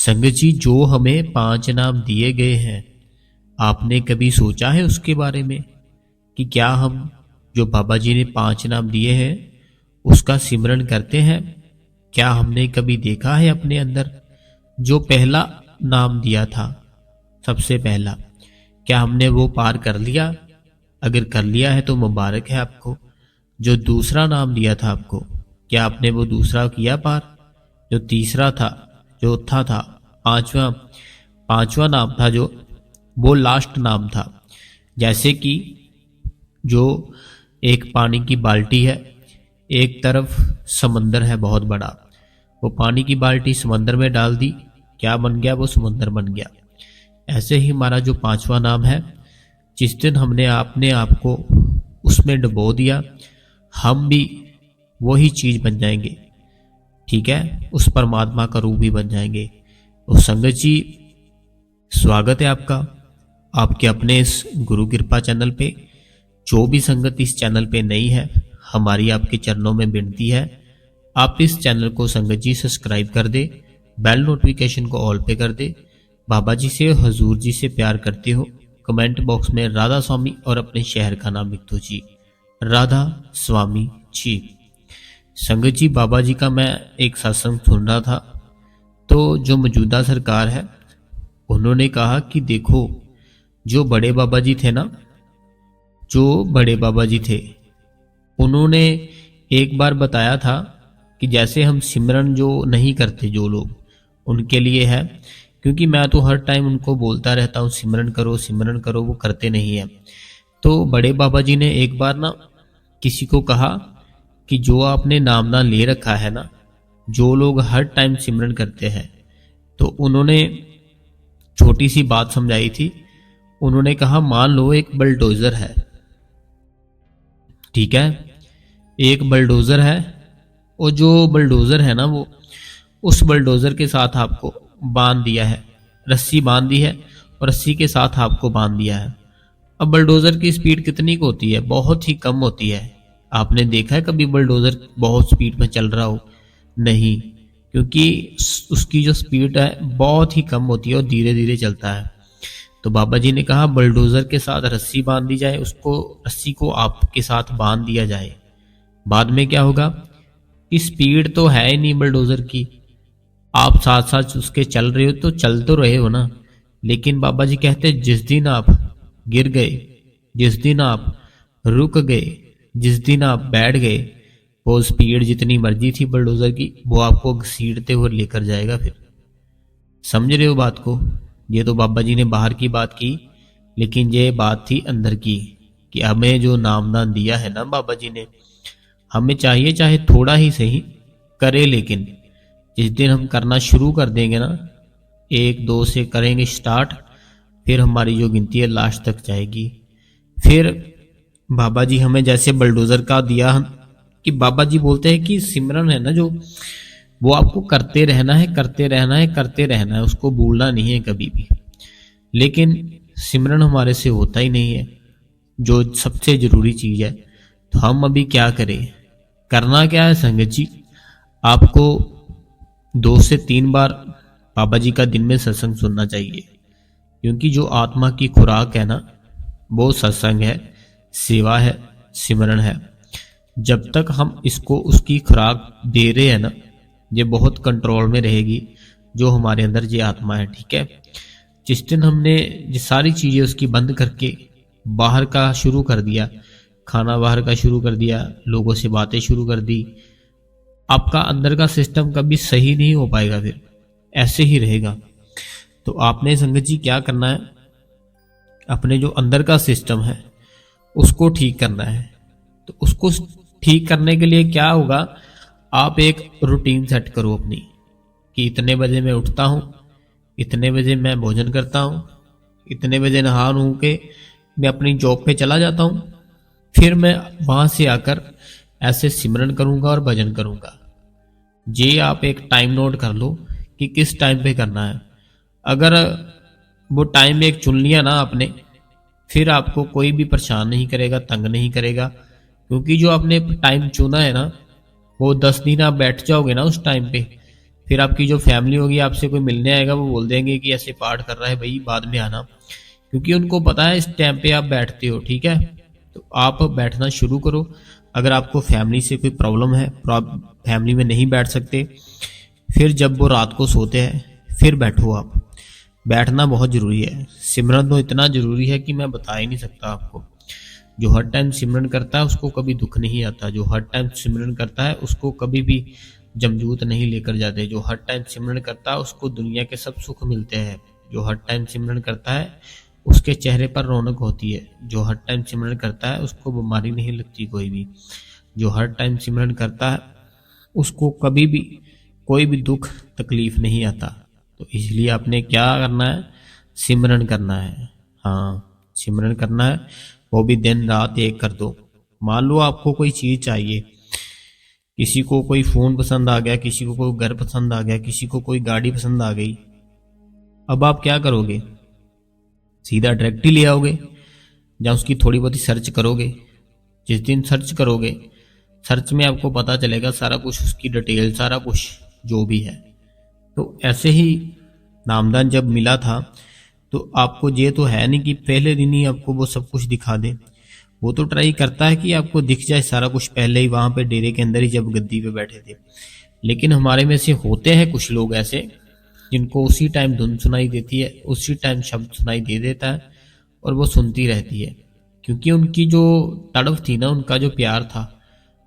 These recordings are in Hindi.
संगत जी, जो हमें 5 नाम दिए गए हैं, आपने कभी सोचा है उसके बारे में कि क्या हम जो बाबा जी ने 5 नाम दिए हैं उसका सिमरन करते हैं? क्या हमने कभी देखा है अपने अंदर जो पहला नाम दिया था, सबसे पहला, क्या हमने वो पार कर लिया? अगर कर लिया है तो मुबारक है आपको। जो दूसरा नाम दिया था आपको, क्या आपने वो दूसरा किया पार? जो तीसरा था, चौथा था, पांचवा पांचवा नाम था जो, वो लास्ट नाम था। जैसे कि जो एक पानी की बाल्टी है, एक तरफ समंदर है बहुत बड़ा, वो पानी की बाल्टी समंदर में डाल दी, क्या बन गया? वो समंदर बन गया। ऐसे ही हमारा जो 5वां नाम है, जिस दिन हमने अपने आप को उसमें डुबो दिया, हम भी वही चीज बन जाएंगे। ठीक है, उस परमात्मा का रूप भी बन जाएंगे। तो संगत जी, स्वागत है आपका आपके अपने इस गुरु कृपा चैनल पे। जो भी संगत इस चैनल पे नई है, हमारी आपके चरणों में विनती है, आप इस चैनल को संगत जी सब्सक्राइब कर दे, बेल नोटिफिकेशन को ऑल पे कर दे। बाबा जी से, हजूर जी से प्यार करते हो, कमेंट बॉक्स में राधा स्वामी और अपने शहर का नाम लिख दो जी, राधा स्वामी जी। संगत जी, बाबा जी का मैं एक सत्संग सुन रहा था, तो जो मौजूदा सरकार है उन्होंने कहा कि देखो, जो बड़े बाबा जी थे ना, जो बड़े बाबा जी थे, उन्होंने एक बार बताया था कि जैसे हम सिमरन जो नहीं करते जो लोग, उनके लिए है, क्योंकि मैं तो हर टाइम उनको बोलता रहता हूँ सिमरन करो, वो करते नहीं है। तो बड़े बाबा जी ने एक बार ना किसी को कहा कि जो आपने नामना ले रखा है ना, जो लोग हर टाइम सिमरन करते हैं, तो उन्होंने छोटी सी बात समझाई थी। उन्होंने कहा, मान लो एक बलडोजर है, ठीक है, एक बलडोजर है, और जो बलडोजर है ना, वो उस बलडोजर के साथ आपको बांध दिया है, रस्सी बांध दी है और रस्सी के साथ आपको बांध दिया है। अब बलडोजर की स्पीड कितनी को होती है? बहुत ही कम होती है। आपने देखा है कभी बलडोजर बहुत स्पीड में चल रहा हो? नहीं, क्योंकि उसकी जो स्पीड है बहुत ही कम होती है और धीरे धीरे चलता है। तो बाबा जी ने कहा बलडोजर के साथ रस्सी बांध दी जाए, उसको रस्सी को आपके साथ बांध दिया जाए। बाद में क्या होगा कि स्पीड तो है ही नहीं बलडोजर की, आप साथ साथ उसके चल रहे हो तो चल तो रहे हो ना, लेकिन बाबा जी कहते जिस दिन आप गिर गए, जिस दिन आप रुक गए, जिस दिन आप बैठ गए, वो स्पीड जितनी मर्जी थी बलडोजर की, वो आपको घसीटते हुए लेकर जाएगा। फिर समझ रहे हो बात को? ये तो बाबा जी ने बाहर की बात की, लेकिन ये बात थी अंदर की, कि हमें जो नामदान दिया है ना बाबा जी ने, हमें चाहिए चाहे थोड़ा ही सही करे, लेकिन जिस दिन हम करना शुरू कर देंगे ना, 1 2 से करेंगे स्टार्ट, फिर हमारी जो गिनती है लास्ट तक जाएगी। फिर बाबा जी हमें जैसे बलडोजर का दिया, कि बाबा जी बोलते हैं कि सिमरन है ना जो, वो आपको करते रहना है, करते रहना है, करते रहना है, उसको भूलना नहीं है कभी भी। लेकिन सिमरन हमारे से होता ही नहीं है, जो सबसे जरूरी चीज है। तो हम अभी क्या करें? करना क्या है संगत जी? आपको 2 से 3 बार बाबा जी का दिन में सत्संग सुनना चाहिए, क्योंकि जो आत्मा की खुराक है ना, वो सत्संग है, सेवा है, सिमरन है। जब तक हम इसको उसकी खुराक दे रहे हैं ना, ये बहुत कंट्रोल में रहेगी जो हमारे अंदर ये आत्मा है। ठीक है, जिस दिन हमने ये सारी चीजें उसकी बंद करके बाहर का शुरू कर दिया, खाना बाहर का शुरू कर दिया, लोगों से बातें शुरू कर दी, आपका अंदर का सिस्टम कभी सही नहीं हो पाएगा, फिर ऐसे ही रहेगा। तो आपने संगत जी क्या करना है, अपने जो अंदर का सिस्टम है उसको ठीक करना है। तो उसको ठीक करने के लिए क्या होगा, आप एक रूटीन सेट करो अपनी, कि इतने बजे मैं उठता हूँ, इतने बजे मैं भोजन करता हूँ, इतने बजे नहा नू के मैं अपनी जॉब पे चला जाता हूँ, फिर मैं वहां से आकर ऐसे सिमरन करूंगा और भजन करूंगा। ये आप एक टाइम नोट कर लो कि किस टाइम पे करना है। अगर वो टाइम एक चुन लिया ना आपने, फिर आपको कोई भी परेशान नहीं करेगा, तंग नहीं करेगा, क्योंकि जो आपने टाइम चुना है ना, वो 10 दिन आप बैठ जाओगे ना उस टाइम पे, फिर आपकी जो फैमिली होगी, आपसे कोई मिलने आएगा, वो बोल देंगे कि ऐसे पाठ कर रहा है भाई, बाद में आना। क्योंकि उनको पता है इस टाइम पे आप बैठते हो, ठीक है। तो आप बैठना शुरू करो। अगर आपको फैमिली से कोई प्रॉब्लम है, फैमिली में नहीं बैठ सकते, फिर जब वो रात को सोते हैं फिर बैठो आप। बैठना बहुत ज़रूरी है। सिमरन तो इतना ज़रूरी है कि मैं बता ही नहीं सकता आपको। जो हर टाइम सिमरन करता है उसको कभी दुख नहीं आता। जो हर टाइम सिमरन करता है उसको कभी भी जमजूत नहीं लेकर जाते। जो हर टाइम सिमरन करता है उसको दुनिया के सब सुख मिलते हैं। जो हर टाइम सिमरन करता है उसके चेहरे पर रौनक होती है। जो हर टाइम सिमरन करता है उसको बीमारी नहीं लगती कोई भी। जो हर टाइम सिमरन करता है उसको कभी भी कोई भी दुख तकलीफ नहीं आता। तो इसलिए आपने क्या करना है, सिमरन करना है। हाँ, सिमरन करना है, वो भी दिन रात एक कर दो। मान लो आपको कोई चीज़ चाहिए, किसी को कोई फ़ोन पसंद आ गया, किसी को कोई घर पसंद आ गया, किसी को कोई गाड़ी पसंद आ गई। अब आप क्या करोगे, सीधा डायरेक्ट ही ले आओगे या उसकी थोड़ी बहुत ही सर्च करोगे। जिस दिन सर्च करोगे, सर्च में आपको पता चलेगा सारा कुछ, उसकी डिटेल, सारा कुछ जो भी है। तो ऐसे ही नामदान जब मिला था तो आपको ये तो है नहीं कि पहले दिन ही आपको वो सब कुछ दिखा दे। वो तो ट्राई करता है कि आपको दिख जाए सारा कुछ पहले ही, वहां पे डेरे के अंदर ही जब गद्दी पे बैठे थे। लेकिन हमारे में से होते हैं कुछ लोग ऐसे जिनको उसी टाइम धुन सुनाई देती है, उसी टाइम शब्द सुनाई दे देता है और वो सुनती रहती है। क्योंकि उनकी जो तड़फ थी ना, उनका जो प्यार था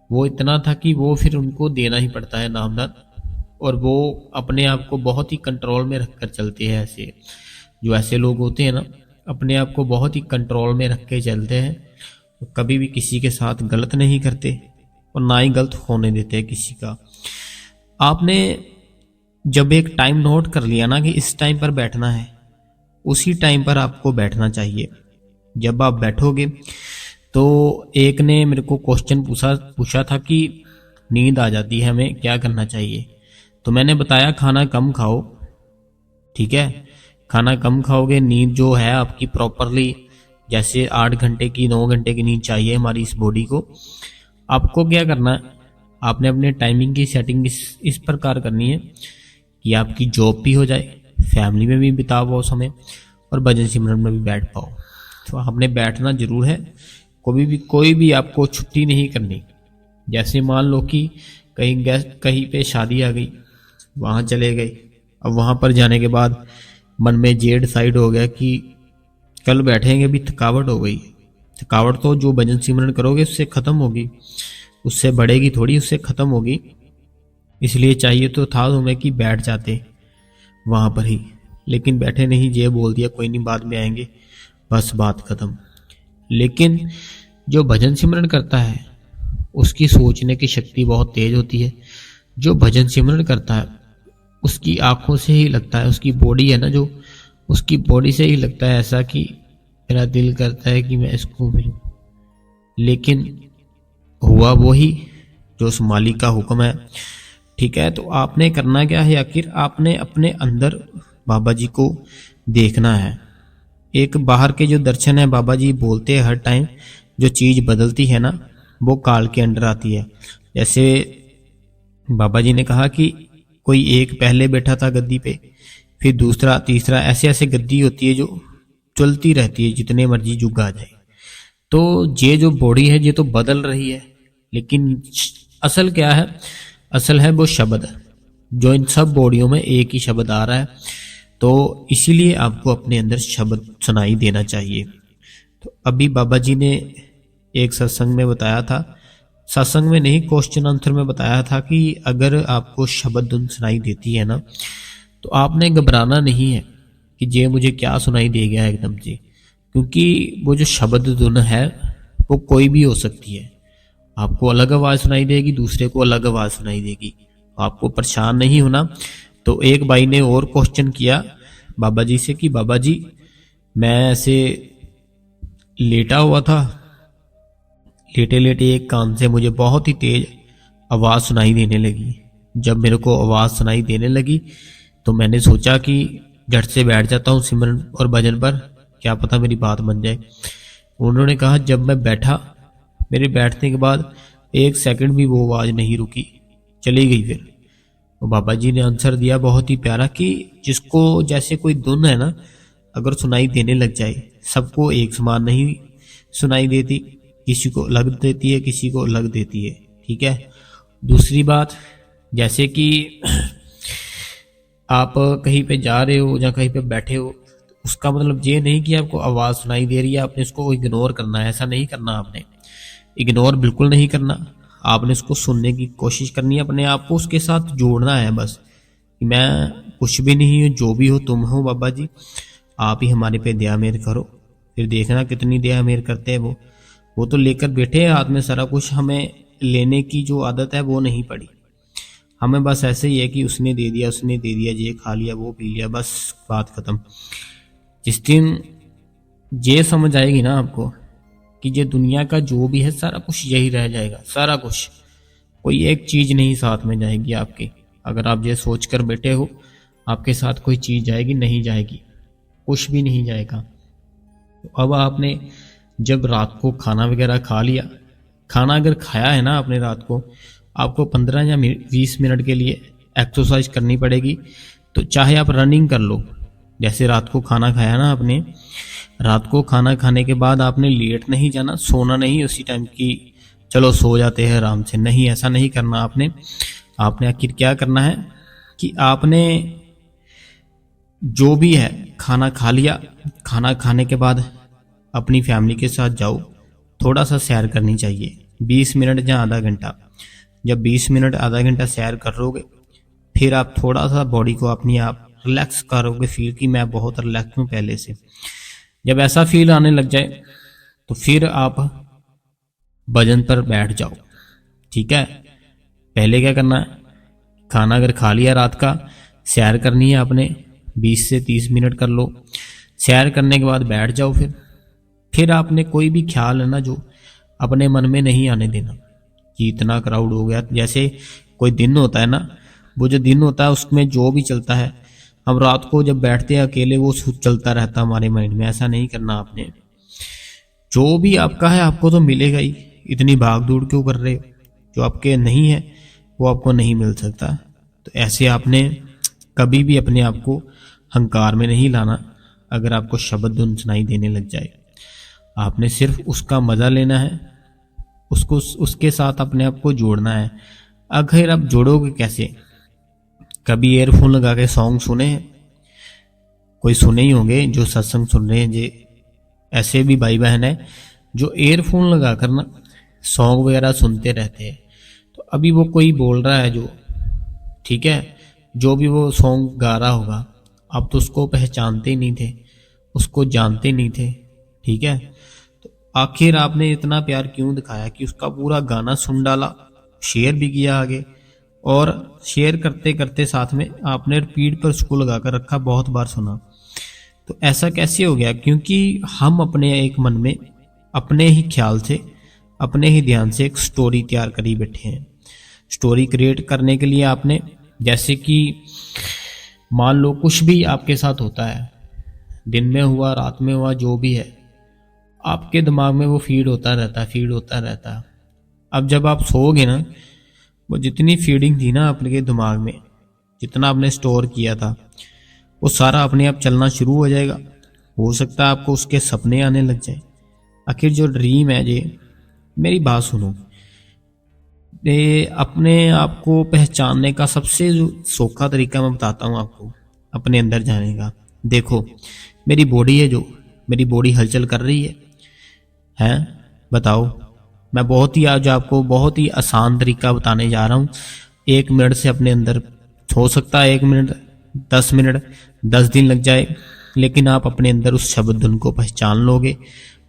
वो इतना था कि वो फिर उनको देना ही पड़ता है नामदान। और वो अपने आप को बहुत ही कंट्रोल में रख कर चलते हैं। ऐसे जो ऐसे लोग होते हैं ना, अपने आप को बहुत ही कंट्रोल में रख के चलते हैं। तो कभी भी किसी के साथ गलत नहीं करते और ना ही गलत होने देते हैं किसी का। आपने जब एक टाइम नोट कर लिया ना कि इस टाइम पर बैठना है, उसी टाइम पर आपको बैठना चाहिए। जब आप बैठोगे तो एक ने मेरे को क्वेश्चन पूछा था कि नींद आ जाती है, हमें क्या करना चाहिए। तो मैंने बताया खाना कम खाओ, ठीक है। खाना कम खाओगे, नींद जो है आपकी प्रॉपरली, जैसे 8 घंटे की 9 घंटे की नींद चाहिए हमारी इस बॉडी को। आपको क्या करना है, आपने अपने टाइमिंग की सेटिंग इस प्रकार करनी है कि आपकी जॉब भी हो जाए, फैमिली में भी बिताओ वो समय, और भजन सिमरन में भी बैठ पाओ। तो आपने बैठना जरूर है। कोई भी आपको छुट्टी नहीं करनी। जैसे मान लो कि कहीं गेस्ट, कहीं पे शादी आ गई, वहाँ चले गए। अब वहाँ पर जाने के बाद मन में ये डिसाइड हो गया कि कल बैठेंगे, भी थकावट हो गई। थकावट तो जो भजन सिमरन करोगे उससे ख़त्म होगी, उससे बढ़ेगी थोड़ी, उससे ख़त्म होगी। इसलिए चाहिए तो था तुम्हें कि बैठ जाते वहाँ पर ही, लेकिन बैठे नहीं, ये बोल दिया कोई नहीं बाद में आएंगे, बस बात ख़त्म। लेकिन जो भजन सिमरन करता है उसकी सोचने की शक्ति बहुत तेज होती है। जो भजन सिमरन करता है उसकी आंखों से ही लगता है, उसकी बॉडी है ना, जो उसकी बॉडी से ही लगता है ऐसा कि मेरा दिल करता है कि मैं इसको मिलूं। लेकिन हुआ वो ही जो उस मालिक का हुक्म है, ठीक है। तो आपने करना क्या है, आखिर आपने अपने अंदर बाबा जी को देखना है। एक बाहर के जो दर्शन है, बाबा जी बोलते हैं हर टाइम जो चीज़ बदलती है ना वो काल के अंडर आती है। जैसे बाबा जी ने कहा कि कोई एक पहले बैठा था गद्दी पे, फिर दूसरा, तीसरा, ऐसे ऐसे गद्दी होती है जो चलती रहती है जितने मर्जी युग आ जाए। तो ये जो बॉडी है ये तो बदल रही है, लेकिन असल क्या है, असल है वो शब्द जो इन सब बॉडियों में एक ही शब्द आ रहा है। तो इसीलिए आपको अपने अंदर शब्द सुनाई देना चाहिए। तो अभी बाबा जी ने एक सत्संग में बताया था, सत्संग में नहीं, क्वेश्चन आंसर में बताया था कि अगर आपको शब्द धुन सुनाई देती है ना तो आपने घबराना नहीं है कि ये मुझे क्या सुनाई दे गया एकदम से। क्योंकि वो जो शब्द धुन है वो कोई भी हो सकती है। आपको अलग आवाज़ सुनाई देगी, दूसरे को अलग आवाज़ सुनाई देगी, आपको परेशान नहीं होना। तो एक भाई ने और क्वेश्चन किया बाबा जी से कि बाबा जी मैं ऐसे लेटा हुआ था, लेटे लेटे एक कान से मुझे बहुत ही तेज आवाज़ सुनाई देने लगी। जब मेरे को आवाज़ सुनाई देने लगी तो मैंने सोचा कि झट से बैठ जाता हूँ सिमरन और भजन पर, क्या पता मेरी बात बन जाए। उन्होंने कहा जब मैं बैठा, मेरे बैठने के बाद 1 सेकंड भी वो आवाज़ नहीं रुकी, चली गई। फिर तो बाबा जी ने आंसर दिया बहुत ही प्यारा कि जिसको जैसे कोई धुन है ना, अगर सुनाई देने लग जाए, सबको एक समान नहीं सुनाई देती, किसी को अलग देती है, किसी को अलग देती है। ठीक है। दूसरी बात, जैसे कि आप कहीं पे जा रहे हो या कहीं पे बैठे हो, उसका मतलब ये नहीं कि आपको आवाज़ सुनाई दे रही है आपने उसको इग्नोर करना है, ऐसा नहीं करना। आपने इग्नोर बिल्कुल नहीं करना, आपने उसको सुनने की कोशिश करनी है, अपने आप को उसके साथ जोड़ना है बस कि मैं कुछ भी नहीं हूँ, जो भी हो तुम हो बाबा जी, आप ही हमारे पे दया मेहर करो। फिर देखना कितनी दया मेहर करते हैं वो तो लेकर बैठे हैं हाथ में सारा कुछ, हमें लेने की जो आदत है वो नहीं पड़ी। हमें बस ऐसे ही है कि उसने दे दिया, ये खा लिया, वो पी लिया, बस बात खत्म। जिस दिन ये समझ आएगी ना आपको कि ये दुनिया का जो भी है सारा कुछ यही रह जाएगा, सारा कुछ, कोई एक चीज नहीं साथ में जाएगी आपके। अगर आप ये सोच कर बैठे हो आपके साथ कोई चीज जाएगी, नहीं जाएगी, कुछ भी नहीं जाएगा। तो अब आपने जब रात को खाना वगैरह खा लिया, खाना अगर खाया है ना आपने रात को, आपको 15 या 20 मिनट के लिए एक्सरसाइज करनी पड़ेगी। तो चाहे आप रनिंग कर लो, जैसे रात को खाना खाया ना आपने, रात को खाना खाने के बाद आपने लेट नहीं जाना, सोना नहीं उसी टाइम की चलो सो जाते हैं आराम से, नहीं, ऐसा नहीं करना। आपने आखिर क्या करना है कि आपने जो भी है खाना खा लिया, खाना खाने के बाद अपनी फैमिली के साथ जाओ, थोड़ा सा सैर करनी चाहिए, 20 मिनट या आधा घंटा। जब 20 मिनट आधा घंटा सैर करोगे, फिर आप थोड़ा सा बॉडी को अपनी आप रिलैक्स करोगे, फील कि मैं बहुत रिलैक्स हूँ पहले से। जब ऐसा फील आने लग जाए तो फिर आप भजन पर बैठ जाओ। ठीक है। पहले क्या करना है, खाना अगर खा लिया रात का, सैर करनी है आपने, 20 से 30 मिनट कर लो। सैर करने के बाद बैठ जाओ। फिर आपने कोई भी ख्याल है ना जो अपने मन में नहीं आने देना कि इतना क्राउड हो गया। जैसे कोई दिन होता है ना, वो जो दिन होता है उसमें जो भी चलता है, हम रात को जब बैठते हैं अकेले वो चलता रहता है हमारे माइंड में, ऐसा नहीं करना आपने। जो भी आपका है आपको तो मिलेगा ही, इतनी भाग दौड़ क्यों कर रहे हो, जो आपके नहीं है वो आपको नहीं मिल सकता। तो ऐसे आपने कभी भी अपने आप को हंकार में नहीं लाना। अगर आपको शब्द धुन सुनाई देने लग जाए, आपने सिर्फ उसका मजा लेना है, उसको उसके साथ अपने आप को जोड़ना है। अगर आप जोड़ोगे कैसे, कभी ईयरफोन लगा के सॉन्ग सुने हैं? कोई सुने ही होंगे जो सत्संग सुन रहे हैं, जे ऐसे भी भाई बहन है जो ईयरफोन लगा कर ना सॉन्ग वगैरह सुनते रहते हैं। तो अभी वो कोई बोल रहा है जो, ठीक है, जो भी वो सॉन्ग गा रहा होगा, आप तो उसको पहचानते ही नहीं थे, उसको जानते नहीं थे। ठीक है। तो आखिर आपने इतना प्यार क्यों दिखाया कि उसका पूरा गाना सुन डाला, शेयर भी किया आगे, और शेयर करते करते साथ में आपने रिपीट पर उसको लगा कर रखा, बहुत बार सुना। तो ऐसा कैसे हो गया? क्योंकि हम अपने एक मन में अपने ही ख्याल से, अपने ही ध्यान से एक स्टोरी तैयार करी बैठे हैं। स्टोरी क्रिएट करने के लिए आपने, जैसे कि मान लो कुछ भी आपके साथ होता है, दिन में हुआ, रात में हुआ, जो भी है, आपके दिमाग में वो फीड होता रहता है। अब जब आप सोओगे ना, वो जितनी फीडिंग थी ना आपके दिमाग में, जितना आपने स्टोर किया था, वो सारा अपने आप चलना शुरू हो जाएगा। हो सकता है आपको उसके सपने आने लग जाए। आखिर जो ड्रीम है, ये मेरी बात सुनो, ये अपने आप को पहचानने का सबसे जो सौखा तरीका मैं बताता हूँ आपको अपने अंदर जाने का। देखो, मेरी बॉडी है, जो मेरी बॉडी हलचल कर रही है, बताओ। मैं बहुत ही आज आपको बहुत ही आसान तरीका बताने जा रहा हूँ। 1 मिनट से अपने अंदर, हो सकता है 1 मिनट, 10 मिनट, 10 दिन लग जाए, लेकिन आप अपने अंदर उस शब्द धुन को पहचान लोगे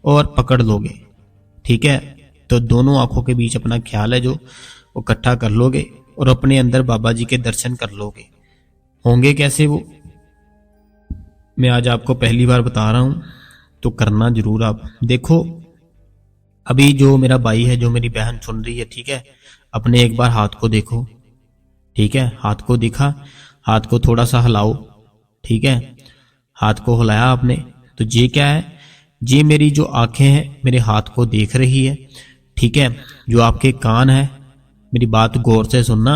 और पकड़ लोगे। ठीक है। तो दोनों आंखों के बीच अपना ख्याल है जो वो इकट्ठा कर लोगे और अपने अंदर बाबा जी के दर्शन कर लोगे। होंगे कैसे वो, मैं आज आपको पहली बार बता रहा हूं, तो करना जरूर आप। देखो, अभी जो मेरा भाई है, जो मेरी बहन सुन रही है, ठीक है, अपने एक बार हाथ को देखो। ठीक है, हाथ को दिखा, हाथ को थोड़ा सा हिलाओ। ठीक है, हाथ को हिलाया आपने, तो ये क्या है, ये मेरी जो आंखें हैं मेरे हाथ को देख रही है। ठीक है, जो आपके कान है, मेरी बात गौर से सुनना,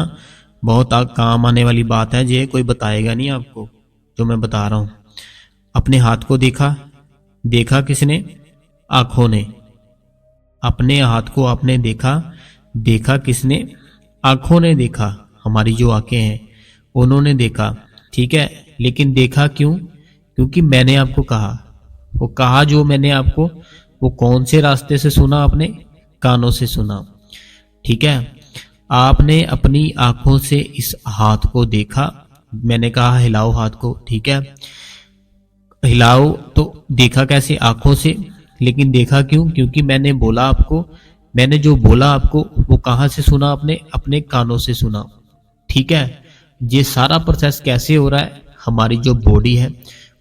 बहुत काम आने वाली बात है, ये कोई बताएगा नहीं आपको जो मैं बता रहा हूं। अपने हाथ को देखा, देखा किसने? आंखों ने। अपने हाथ को आपने देखा, देखा किसने? आंखों ने देखा। हमारी जो आंखें हैं उन्होंने देखा, ठीक है। लेकिन देखा क्यों? क्योंकि मैंने आपको कहा। वो कहा जो मैंने आपको, वो कौन से रास्ते से सुना आपने? कानों से सुना, ठीक है। आपने अपनी आंखों से इस हाथ को देखा, मैंने कहा हिलाओ हाथ को, ठीक है। हिलाओ तो देखा कैसे? आंखों से। लेकिन देखा क्यों? क्योंकि मैंने बोला आपको, मैंने जो बोला आपको वो कहां से सुना आपने? अपने कानों से सुना, ठीक है। ये सारा प्रोसेस कैसे हो रहा है? हमारी जो बॉडी है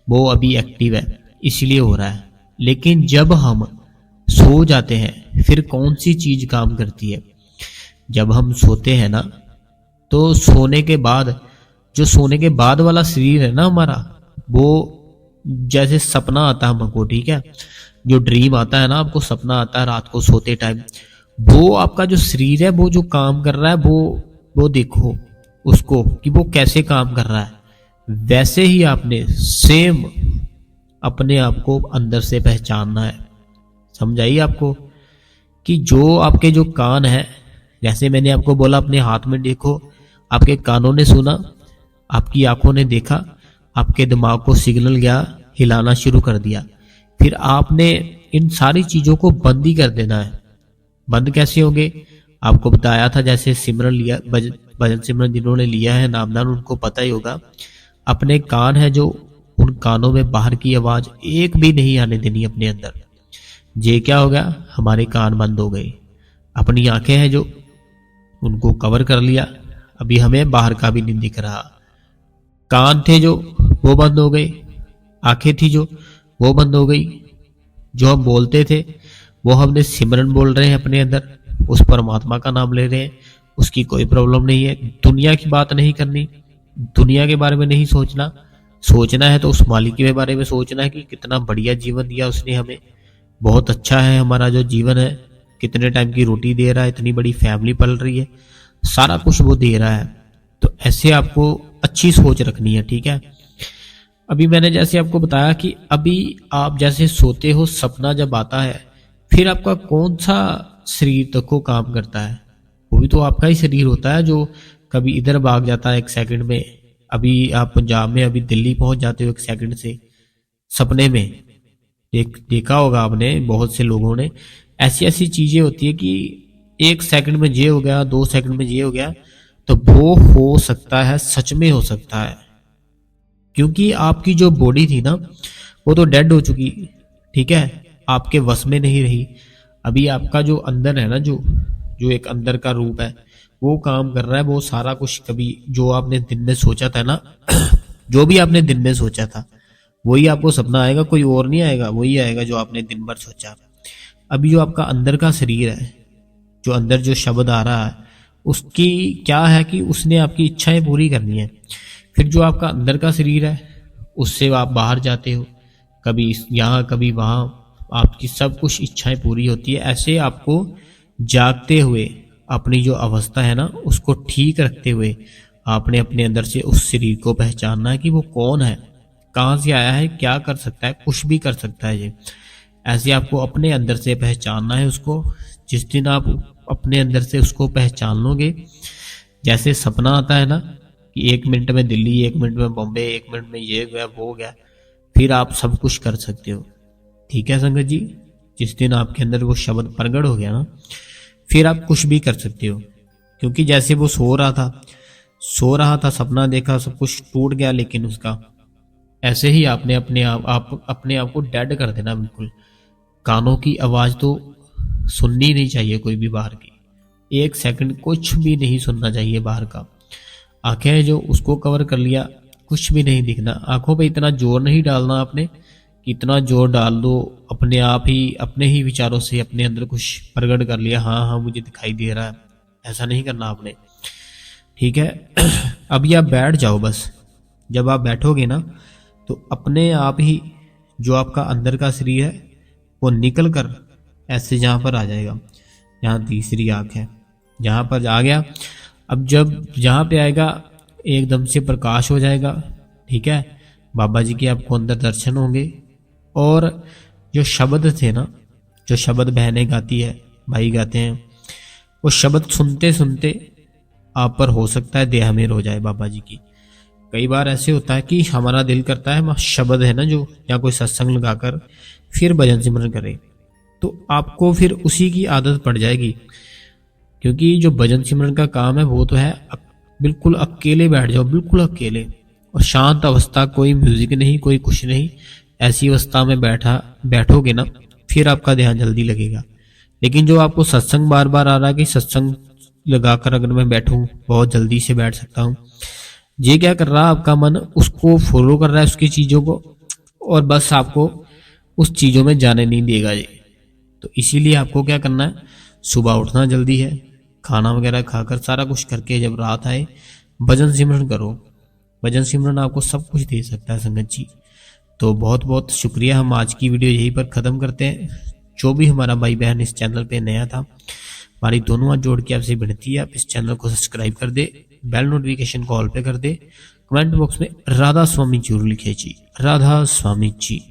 वो अभी एक्टिव है इसलिए हो रहा है। लेकिन जब हम सो जाते हैं फिर कौन सी चीज काम करती है? जब हम सोते हैं ना, तो सोने के बाद, जो सोने के बाद वाला शरीर है ना हमारा, वो जैसे सपना आता है हमको, ठीक है। जो ड्रीम आता है ना, आपको सपना आता है रात को सोते टाइम, वो आपका जो शरीर है वो जो काम कर रहा है, वो देखो उसको कि वो कैसे काम कर रहा है। वैसे ही आपने सेम अपने आप को अंदर से पहचानना है। समझ आई आपको? कि जो आपके जो कान है, जैसे मैंने आपको बोला अपने हाथ में देखो, आपके कानों ने सुना, आपकी आंखों ने देखा, आपके दिमाग को सिग्नल गया, हिलाना शुरू कर दिया। फिर आपने इन सारी चीजों को बंद ही कर देना है। बंद कैसे होंगे? आपको बताया था, जैसे सिमरन लिया, भजन सिमरन जिन्होंने लिया है नामदान, उनको पता ही होगा। अपने कान है जो, उन कानों में बाहर की आवाज एक भी नहीं आने देनी अपने अंदर। ये क्या हो गया? हमारे कान बंद हो गए। अपनी आंखें हैं जो, उनको कवर कर लिया, अभी हमें बाहर का भी नहीं दिख रहा। कान थे जो, वो बंद हो गए। आंखें थी जो, वो बंद हो गई। जो हम बोलते थे वो हमने सिमरन बोल रहे हैं अपने अंदर, उस परमात्मा का नाम ले रहे हैं, उसकी कोई प्रॉब्लम नहीं है। दुनिया की बात नहीं करनी, दुनिया के बारे में नहीं सोचना। सोचना है तो उस मालिक के बारे में सोचना है कि कितना बढ़िया जीवन दिया उसने हमें, बहुत अच्छा है हमारा जो जीवन है, कितने टाइम की रोटी दे रहा है, इतनी बड़ी फैमिली पल रही है, सारा कुछ वो दे रहा है। तो ऐसे आपको अच्छी सोच रखनी है, ठीक है। अभी मैंने जैसे आपको बताया कि अभी आप जैसे सोते हो, सपना जब आता है, फिर आपका कौन सा शरीर तक को काम करता है? वो भी तो आपका ही शरीर होता है जो कभी इधर भाग जाता है एक सेकंड में। अभी आप पंजाब में, अभी दिल्ली पहुंच जाते हो एक सेकंड से सपने में। देखा होगा आपने, बहुत से लोगों ने। ऐसी ऐसी चीजें होती है कि एक सेकंड में ये हो गया, 2 सेकंड में ये हो गया। तो वो हो सकता है, सच में हो सकता है, क्योंकि आपकी जो बॉडी थी ना, वो तो डेड हो चुकी, ठीक है, आपके वश में नहीं रही। अभी आपका जो अंदर है ना, जो जो एक अंदर का रूप है, वो काम कर रहा है। वो सारा कुछ कभी जो आपने दिन में सोचा था ना जो भी आपने दिन में सोचा था वही आपको सपना आएगा, कोई और नहीं आएगा, वही आएगा जो आपने दिन भर सोचा। अभी जो आपका अंदर का शरीर है, जो अंदर जो शब्द आ रहा है, उसकी क्या है कि उसने आपकी इच्छाएं पूरी करनी है। फिर जो आपका अंदर का शरीर है, उससे आप बाहर जाते हो, कभी यहाँ कभी वहाँ, आपकी सब कुछ इच्छाएं पूरी होती है। ऐसे आपको जागते हुए अपनी जो अवस्था है ना, उसको ठीक रखते हुए आपने अपने अंदर से उस शरीर को पहचानना है कि वो कौन है, कहाँ से आया है, क्या कर सकता है, कुछ भी कर सकता है ये। ऐसे आपको अपने अंदर से पहचानना है उसको। जिस दिन आप अपने अंदर से उसको पहचान लोगे, जैसे सपना आता है ना कि 1 मिनट में दिल्ली, 1 मिनट में बॉम्बे, 1 मिनट में ये गया वो हो गया, फिर आप सब कुछ कर सकते हो, ठीक है संगत जी। जिस दिन आपके अंदर वो शब्द प्रगट हो गया ना, फिर आप कुछ भी कर सकते हो। क्योंकि जैसे वो सो रहा था, सपना देखा, सब कुछ टूट गया, लेकिन उसका ऐसे ही आपने अपने आप को डेड कर देना बिल्कुल। कानों की आवाज तो सुननी नहीं चाहिए कोई भी बाहर की, 1 सेकंड कुछ भी नहीं सुनना चाहिए बाहर का। आंखें जो, उसको कवर कर लिया, कुछ भी नहीं दिखना। आंखों पे इतना जोर नहीं डालना आपने कि इतना जोर डाल दो अपने आप ही, अपने ही विचारों से अपने अंदर कुछ प्रकट कर लिया, हाँ हाँ मुझे दिखाई दे रहा है। ऐसा नहीं करना आपने, ठीक है। अभी आप बैठ जाओ बस। जब आप बैठोगे ना, तो अपने आप ही जो आपका अंदर का शरीर है वो निकल कर ऐसे जहाँ पर आ जाएगा, जहाँ तीसरी आंख है, जहाँ पर आ गया, अब जब जहाँ पे आएगा एकदम से प्रकाश हो जाएगा, ठीक है, बाबा जी के आपको अंदर दर्शन होंगे। और जो शब्द थे ना, जो शब्द बहनें गाती है, भाई गाते हैं, वो शब्द सुनते सुनते आप पर हो सकता है देहमेर हो जाए बाबा जी की। कई बार ऐसे होता है कि हमारा दिल करता है शब्द है ना जो, या कोई सत्संग लगाकर फिर भजन सिमरन करें, तो आपको फिर उसी की आदत पड़ जाएगी। क्योंकि जो भजन सिमरन का काम है वो तो है बिल्कुल अकेले बैठ जाओ, बिल्कुल अकेले और शांत अवस्था, कोई म्यूजिक नहीं, कोई कुछ नहीं, ऐसी अवस्था में बैठोगे ना, फिर आपका ध्यान जल्दी लगेगा। लेकिन जो आपको सत्संग बार बार आ रहा है कि सत्संग लगाकर अगर मैं बैठूं बहुत जल्दी से बैठ सकता हूं, ये क्या कर रहा है, आपका मन उसको फॉलो कर रहा है, उसकी चीजों को, और बस आपको उस चीजों में जाने नहीं देगा ये। तो इसीलिए आपको क्या करना है, सुबह उठना जल्दी है, खाना वगैरह खाकर सारा कुछ करके जब रात आए भजन सिमरन करो। भजन सिमरन आपको सब कुछ दे सकता है संगत जी। तो बहुत बहुत शुक्रिया, हम आज की वीडियो यहीं पर ख़त्म करते हैं। जो भी हमारा भाई बहन इस चैनल पे नया था, हमारी दोनों हाथ जोड़ के आपसे विनती है, आप इस चैनल को सब्सक्राइब कर दे, बेल नोटिफिकेशन को ऑल पे कर दे, कमेंट बॉक्स में राधा स्वामी जरूर लिखे जी, राधा स्वामी जी।